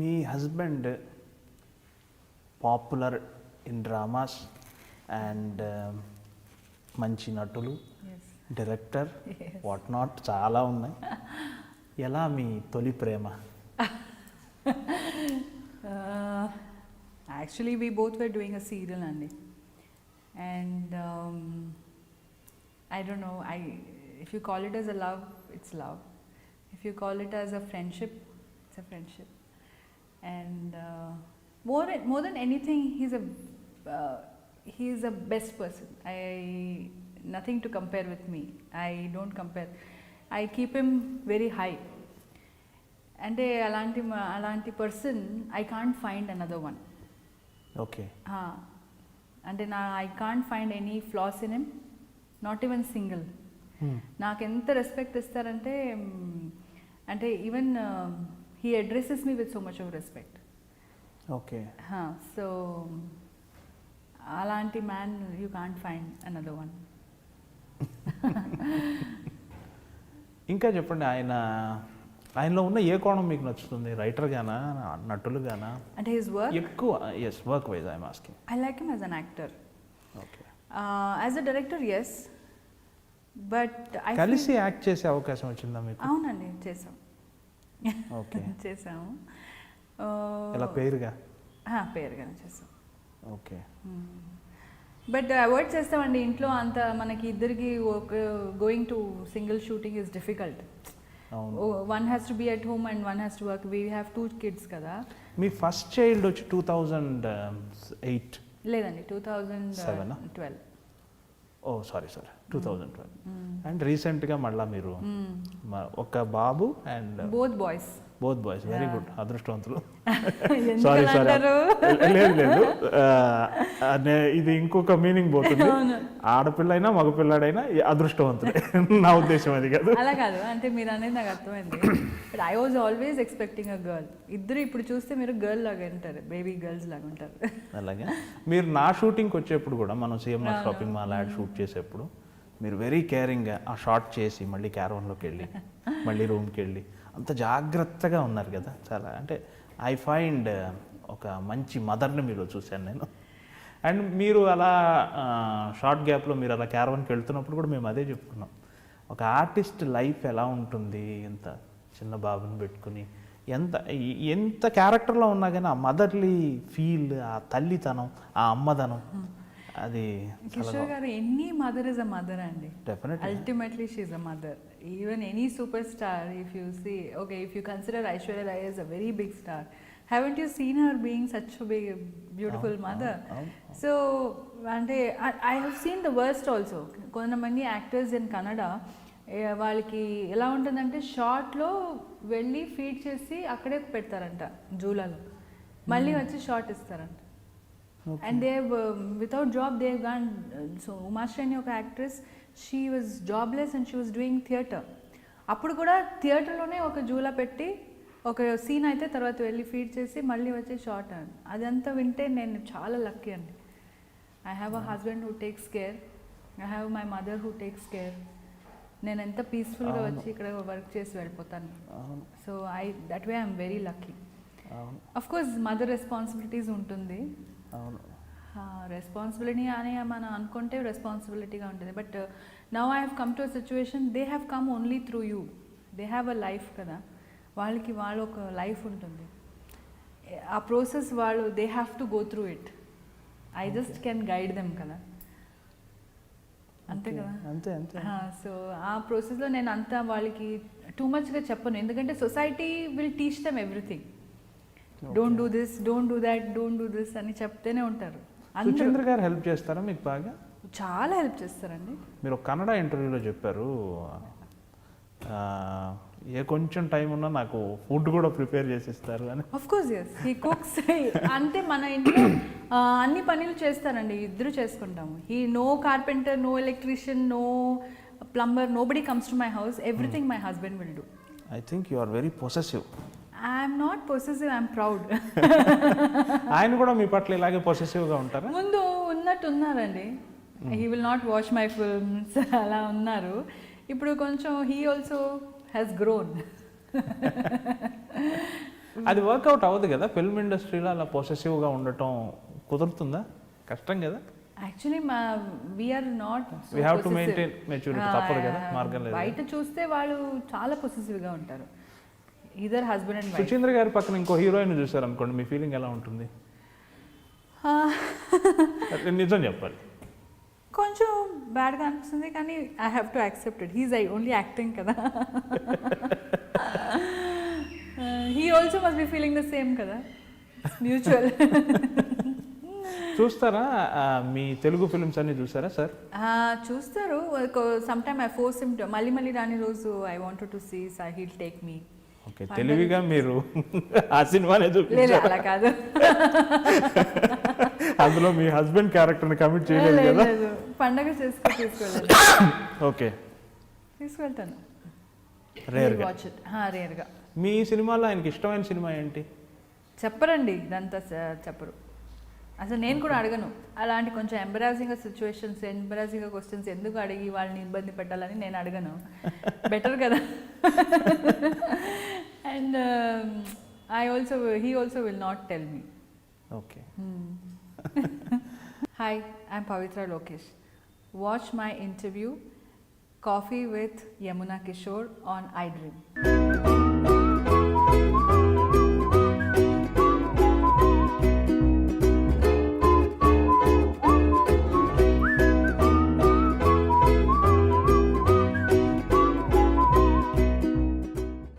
Me husband popular in dramas and మంచి నటులు, director, what not చాలా ఉన్నాయి. ఎలా మీ తొలి ప్రేమ? Actually, we both were doing a serial, Andy. And I don't know, if you call it as a love, it's love. If you call it as a friendship, it's a friendship. And more than anything, he's a best person. Nothing to compare with me. I don't compare. I keep him very high. అంటే అలాంటి person I can't find another one. Okay. అంటే I can't find any flaws in him, not even single. నాకు ఎంత respect ఇస్తారంటే, అంటే even he addresses me with so much of respect. Okay. So అలాంటి man you can't find another one. ఇంకా చెప్పండి, ఆయనలో ఉన్న ఏ కోణం మీకు నచ్చుతుంది? రైటర్ గానా, నటులు గానా? అంటే హిస్ వర్క్ ఎక్కువ. yes, work wise I'm asking. I like him as an actor. Okay. As a director, yes, but I కలిసి యాక్ట్ చేసే అవకాశం వచ్చిందా మీకు? అవునండి, చేసాం. ఓకే. చేసాము. ఎలా పేరుగా? పేరుగానే చేసాం. ఓకే. బట్ అవాయిడ్ చేస్తామండి ఇంట్లో. అంత మనకి ఇద్దరికి going to single shooting is difficult. One has to be at home and one has to work. We have 2 kids కదా. మీ ఫస్ట్ చైల్డ్ వచ్చి 2008? లేదండి, 2012. ఓ సారీ 2012. అండ్ రీసెంట్గా మళ్ళీ మీరు ఒక బాబు and both boys. Very good. అదృష్టవంతులు. సారీ లేదు, ఇది ఇంకొక మీనింగ్ పోతుంది. ఆడపిల్ల అయినా మగపిల్లాడైనా అదృష్టవంతులే. నా ఉద్దేశం అది కాదు. అలా కాదు, అంటే మీరు అనేది నాకు అర్థమైంది. But I was always expecting a girl. ఇద్దరు ఇప్పుడు చూస్తే మీరు గర్ల్ లాగా ఉంటారు, బేబీ గర్ల్స్ లాగా ఉంటారు. అలాగే మీరు నా షూటింగ్కి వచ్చేప్పుడు కూడా, మనం CMR shopping mall ad shoot చేసేప్పుడు మీరు వెరీ కేరింగ్గా ఆ షాట్ చేసి మళ్ళీ క్యారవాన్లోకి వెళ్ళి మళ్ళీ రూమ్కి వెళ్ళి అంత జాగ్రత్తగా ఉన్నారు కదా. చాలా అంటే ఐ ఫైండ్ ఒక మంచి మదర్ని మీరు చూశాను నేను. అండ్ మీరు అలా షార్ట్ గ్యాప్లో మీరు అలా క్యారవాన్కి వెళ్తున్నప్పుడు కూడా మేము అదే చెప్పుకున్నాం, ఒక ఆర్టిస్ట్ లైఫ్ ఎలా ఉంటుంది, ఎంత చిన్న బాబుని పెట్టుకుని ఎంత క్యారెక్టర్లో ఉన్నా కానీ ఆ మదర్లీ ఫీల్, ఆ తల్లితనం, ఆ అమ్మదనం, అది కిషోర్ గారు, any mother is a mother అండి. Definitely. Ultimately she is a mother. Even any superstar, if you see, okay, if you consider Aishwarya Rai as a very big star, haven't you seen her being such a big beautiful mother? So అంటే I have seen the worst also. కొంతమంది actors in Kannada, వాళ్ళకి ఎలా ఉంటుందంటే షార్ట్లో వెళ్ళి feed చేసి అక్కడే పెడతారంట జూలాలో, మళ్ళీ వచ్చి షార్ట్ ఇస్తారంట. And they have without job they have gone. So Umashani, ఒక actress, she was jobless and she was doing theatre. అప్పుడు కూడా థియేటర్లోనే ఒక జూలా పెట్టి ఒక సీన్ అయితే తర్వాత వెళ్ళి ఫీడ్ చేసి మళ్ళీ వచ్చి షార్ట్ అని. అదంతా వింటే నేను చాలా లక్కీ అండి. I have a husband who takes care, I have my mother who takes care. నేను ఎంత పీస్ఫుల్గా వచ్చి ఇక్కడ వర్క్ చేసి వెళ్ళిపోతాను. So that way I'm very lucky. Of course mother responsibilities ఉంటుంది. రెస్పాన్సిబిలిటీ అని మనం అనుకుంటే రెస్పాన్సిబిలిటీగా ఉంటుంది. But now I have come to a situation, they have come only through you. They have a life కదా, వాళ్ళకి ఒక లైఫ్ ఉంటుంది. ఆ ప్రాసెస్ వాళ్ళు they have to go through it. I just can guide them కదా, అంతే కదా. So ఆ ప్రాసెస్లో నేను అంతా వాళ్ళకి టూ మచ్గా చెప్పను, ఎందుకంటే society will teach them everything. Don't do this, don't do that, don't do this అని చెప్తూనే ఉంటారు. సుచంద్ర గారు హెల్ప్ చేస్తారా మీకు? బాగా, చాలా హెల్ప్ చేస్తారండి. మీరు ఒక కన్నడ ఇంటర్వ్యూలో చెప్పారు, ఏ కొంచెం టైం ఉన్నా నాకు ఫుడ్ కూడా ప్రిపేర్ చేసిస్తారు అని. Of course yes, he cooks. అంటే మన ఇంట్లో అన్ని పనులు చేస్తారండి, ఇద్దరు చేసుకుంటాము. He no carpenter, no electrician, no plumber, nobody comes to my house. Everything my husband will do. I think you are very possessive. I'm not possessive, I'm proud. ఆయన కూడా మీ పట్ల ఇలాగే పొసెసివ్గా ఉంటారా? ముందు ఉన్నట్టు ఉన్నారండి, he will not watch my films అలా ఉన్నారు. ఇప్పుడు కొంచెం హీ ఆల్సో హ్యాస్ గ్రోన్. అది వర్కౌట్ అవ్వదు కదా ఫిల్మ్ ఇండస్ట్రీలో, అలా పొసెసివ్గా ఉండటం కుదురుతుందా? కష్టం కదా. Actually we're not, we have to maintain maturity, తప్పదు కదా, మార్గం లేదు. బయట చూస్తే వాళ్ళు చాలా పొసెసివ్గా ఉంటారు, either husband and wife. Suchindra గారి పక్కన ఇంకో హీరోయిన్ చూసారు అనుకోండి, మీ ఫీలింగ్ ఎలా ఉంటుంది? నిజం చెప్పాలి. కొంచెం బ్యాడ్గా అనిపిస్తుంది, కానీ I have to accept it. He's only acting కదా. He also must be feeling the same కదా, మ్యూచువల్. చూస్తారా మీ తెలుగు ఫిల్మ్స్ అన్ని చూసారా సార్? చూస్తారు. Some time I force him to, మళ్ళీ మళ్ళీ రాని రోజు I wanted to see, so he'll take me. Okay, తెలివిగా మీరు ఆ సినిమానే లేదు చూపించారు. అలా కాదు, అందులో మీ హస్బెండ్ క్యారెక్టర్ని కమిట్ చేయలేదు కదా. లేదు, పండగ తీసుకెళ్ళాను. ఓకే, తీసుకెళ్తాను రేర్గా. వాచ్ ఇట్, రేర్గా. మీ సినిమాలో ఆయనకి ఇష్టమైన సినిమా ఏంటి? చెప్పరండి, ఇదంతా చెప్పరు. అసలు నేను కూడా అడగను. అలాంటి కొంచెం ఎంబరాసింగ్ సిచ్యువేషన్స్, ఎంబరాసింగ్ క్వశ్చన్స్ ఎందుకు అడిగి వాళ్ళని ఇబ్బంది పెట్టాలని నేను అడగను. బెటర్ కదా. And he also will not tell me. Okay. Hi, I'm Pavitra Lokesh. Watch my interview Coffee with Yamuna Kishore on iDream.